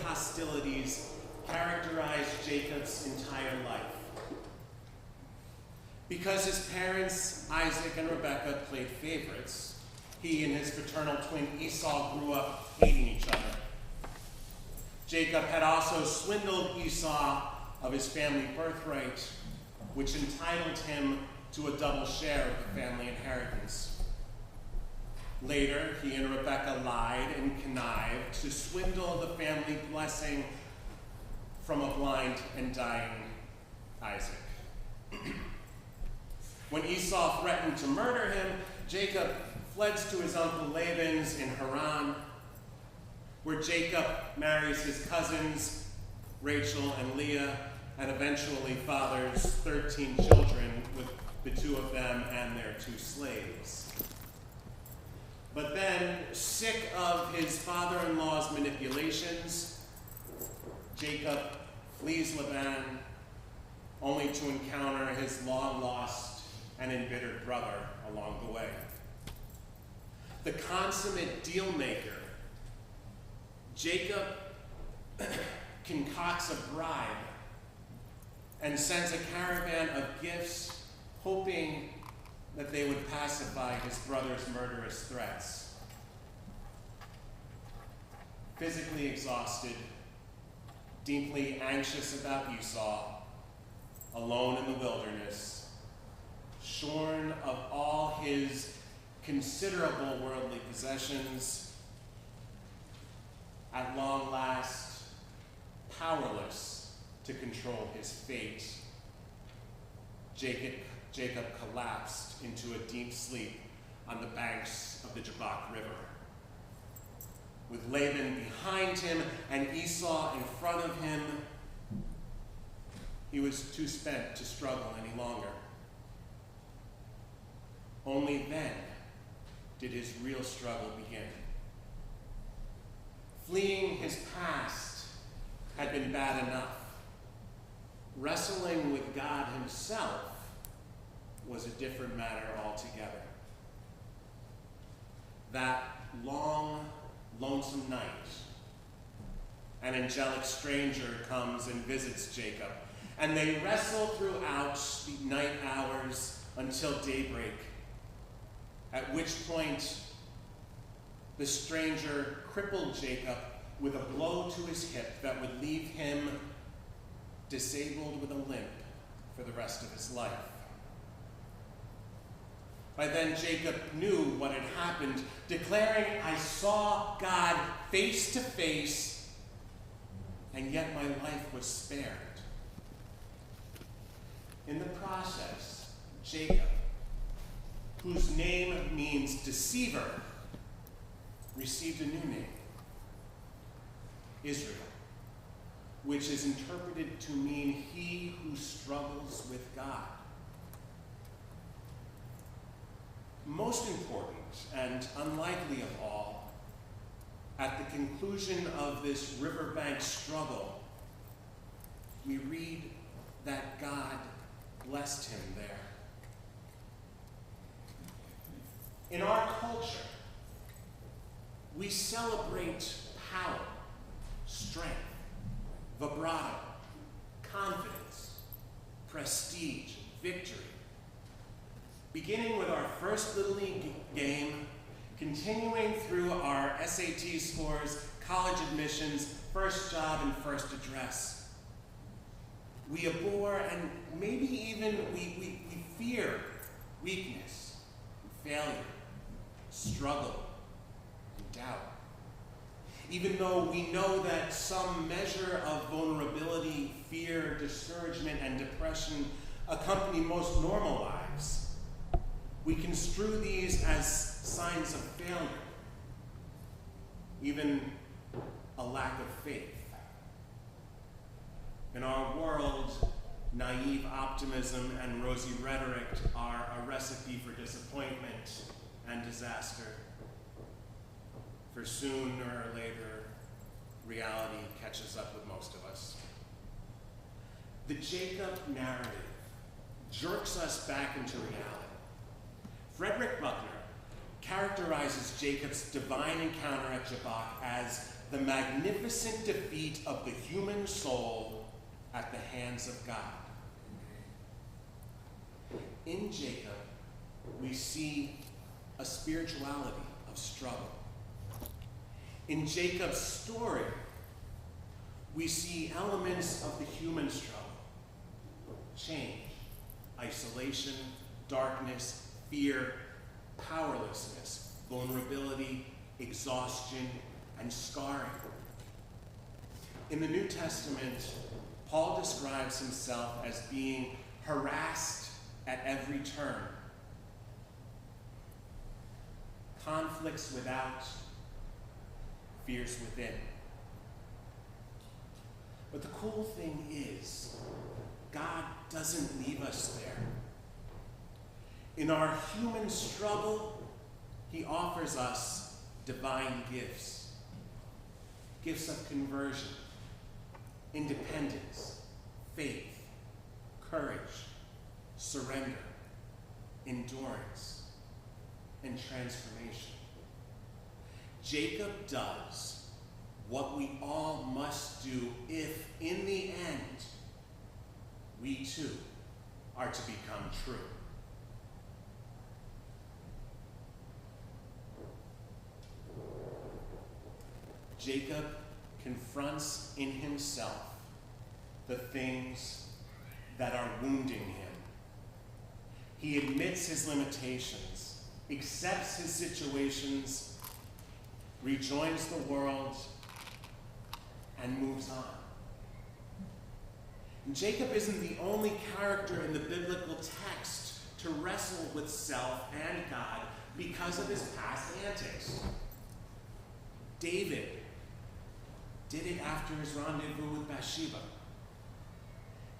hostilities characterized Jacob's entire life. Because his parents, Isaac and Rebekah, played favorites, he and his fraternal twin Esau grew up hating each other. Jacob had also swindled Esau of his family birthright, which entitled him to a double share of the family inheritance. Later, he and Rebekah lied and connived to swindle the family blessing from a blind and dying Isaac. When Esau threatened to murder him, Jacob fled to his uncle Laban's in Haran, where Jacob marries his cousins, Rachel and Leah, and eventually fathers 13 children with the two of them and their 2 slaves. But then, sick of his father-in-law's manipulations, Jacob flees Laban, only to encounter his long-lost and embittered brother along the way. The consummate deal-maker, Jacob concocts a bribe and sends a caravan of gifts, hoping that they would pacify his brother's murderous threats. Physically exhausted, deeply anxious about Esau, alone in the wilderness, shorn of all his considerable worldly possessions, at long last, powerless to control his fate, Jacob collapsed into a deep sleep on the banks of the Jabbok River. With Laban behind him and Esau in front of him, he was too spent to struggle any longer. Only then did his real struggle begin. Fleeing his past had been bad enough. Wrestling with God himself was a different matter altogether. That long, lonesome night, an angelic stranger comes and visits Jacob, and they wrestle throughout the night hours until daybreak, at which point the stranger crippled Jacob with a blow to his hip that would leave him disabled with a limp for the rest of his life. By then, Jacob knew what had happened, declaring, "I saw God face to face, and yet my life was spared." In the process, Jacob, whose name means deceiver, received a new name, Israel, which is interpreted to mean he who struggles with God. Most important and unlikely of all, at the conclusion of this riverbank struggle, we read that God blessed him there. In our culture, we celebrate power, strength, vibrato, confidence, prestige, victory. Beginning with our first Little League game, continuing through our SAT scores, college admissions, first job, and first address. We abhor and maybe even we fear weakness, and failure, struggle, and doubt. Even though we know that some measure of vulnerability, fear, discouragement, and depression accompany most normal lives, we construe these as signs of failure, even a lack of faith. In our world, naive optimism and rosy rhetoric are a recipe for disappointment and disaster. For sooner or later, reality catches up with most of us. The Jacob narrative jerks us back into reality. Frederick Buckner, characterizes Jacob's divine encounter at Jabbok as the magnificent defeat of the human soul at the hands of God. In Jacob, we see a spirituality of struggle. In Jacob's story, we see elements of the human struggle: change, isolation, darkness, fear, powerlessness, vulnerability, exhaustion, and scarring. In the New Testament, Paul describes himself as being harassed at every turn. Conflicts without, fears within. But the cool thing is, God doesn't leave us there. In our human struggle, he offers us divine gifts. Gifts of conversion, independence, faith, courage, surrender, endurance, and transformation. Jacob does what we all must do if, in the end, we too are to become true. Jacob confronts in himself the things that are wounding him. He admits his limitations, accepts his situations, rejoins the world, and moves on. And Jacob isn't the only character in the biblical text to wrestle with self and God because of his past antics. David did it after his rendezvous with Bathsheba.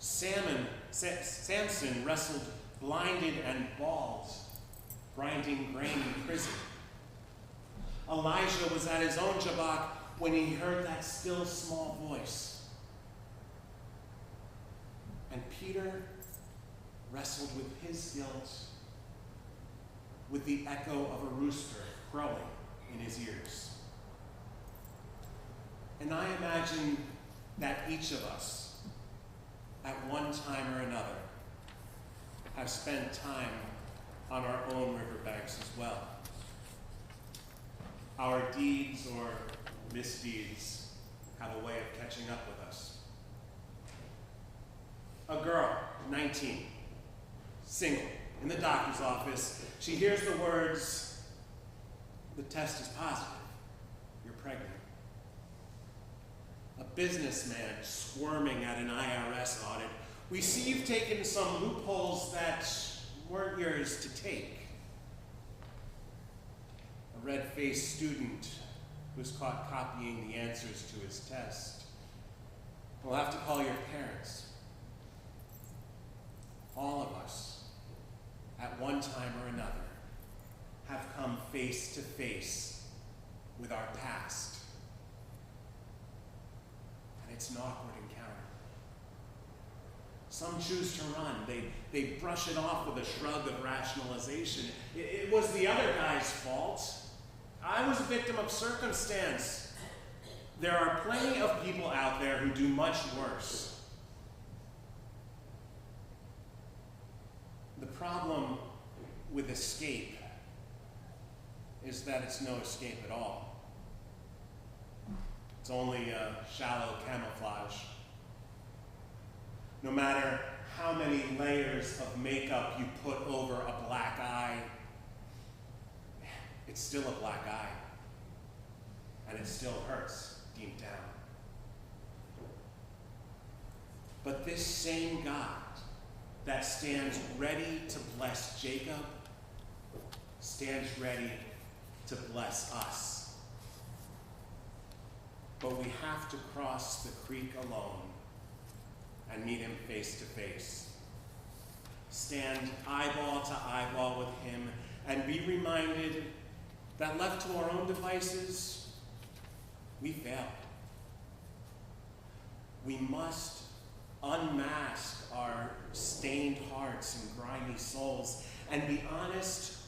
Samson wrestled blinded and bald, grinding grain in prison. Elijah was at his own Jabbok when he heard that still small voice. And Peter wrestled with his guilt with the echo of a rooster crowing in his ears. And I imagine that each of us, at one time or another, have spent time on our own riverbanks as well. Our deeds or misdeeds have a way of catching up with us. A girl, 19, single, in the doctor's office, she hears the words, "The test is positive, you're pregnant." A businessman squirming at an IRS audit, "We see you've taken some loopholes that weren't yours to take." A red-faced student who's caught copying the answers to his test. "We'll have to call your parents." All of us, at one time or another, have come face to face with our past. And it's an awkward encounter. Some choose to run. They brush it off with a shrug of rationalization. It was the other guy's fault. I was a victim of circumstance. There are plenty of people out there who do much worse. The problem with escape is that it's no escape at all. It's only a shallow camouflage. No matter how many layers of makeup you put over a black eye, it's still a black eye. And it still hurts deep down. But this same God that stands ready to bless Jacob stands ready to bless us. But we have to cross the creek alone and meet him face to face. Stand eyeball to eyeball with him and be reminded that left to our own devices, we fail. We must unmask our stained hearts and grimy souls and be honest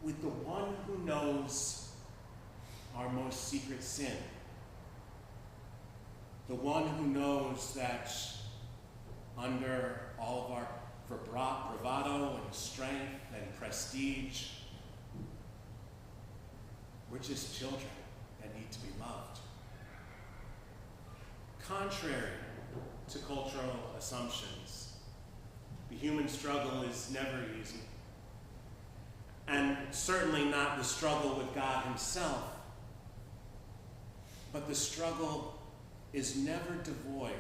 with the one who knows our most secret sin. The one who knows that under all of our bravado and strength and prestige, we're just children that need to be loved. Contrary to cultural assumptions, the human struggle is never easy, and certainly not the struggle with God himself, but the struggle is never devoid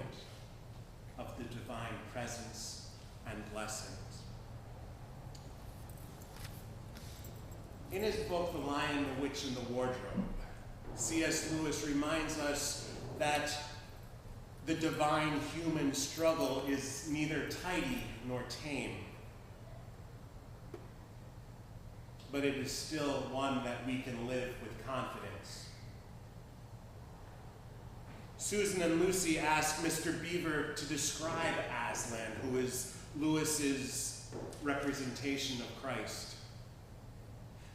of the divine presence and blessings. In his book, The Lion, the Witch, and the Wardrobe, C.S. Lewis reminds us that the divine human struggle is neither tidy nor tame, but it is still one that we can live with confidence. Susan and Lucy ask Mr. Beaver to describe Aslan, who is Lewis's representation of Christ.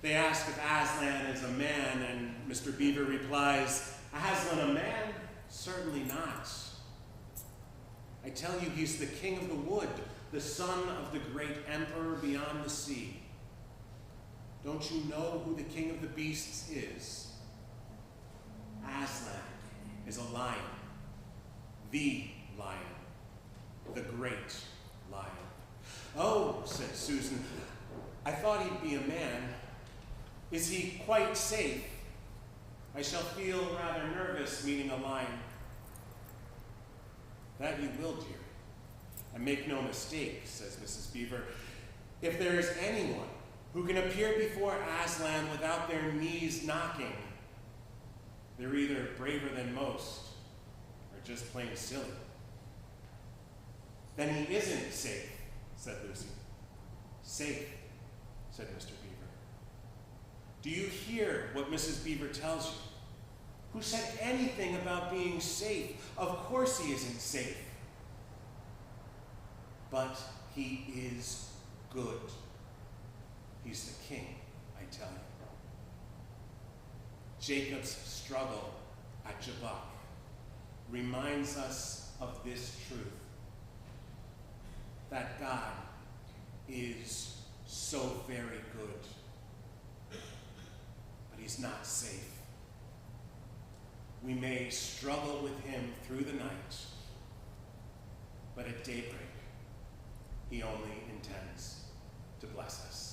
They ask if Aslan is a man, and Mr. Beaver replies, "Aslan a man? Certainly not. I tell you, he's the king of the wood, the son of the great emperor beyond the sea. Don't you know who the king of the beasts is? Aslan is a lion, the great lion." "Oh," said Susan, "I thought he'd be a man. Is he quite safe? I shall feel rather nervous meeting a lion." "That you will, dear. And make no mistake," says Mrs. Beaver, "if there is anyone who can appear before Aslan without their knees knocking, they're either braver than most or just plain silly." "Then he isn't safe," said Lucy. "Safe," said Mr. Beaver. "Do you hear what Mrs. Beaver tells you? Who said anything about being safe? Of course he isn't safe. But he is good. He's the king, I tell you." Jacob's struggle at Jabbok reminds us of this truth, that God is so very good, but he's not safe. We may struggle with him through the night, but at daybreak, he only intends to bless us.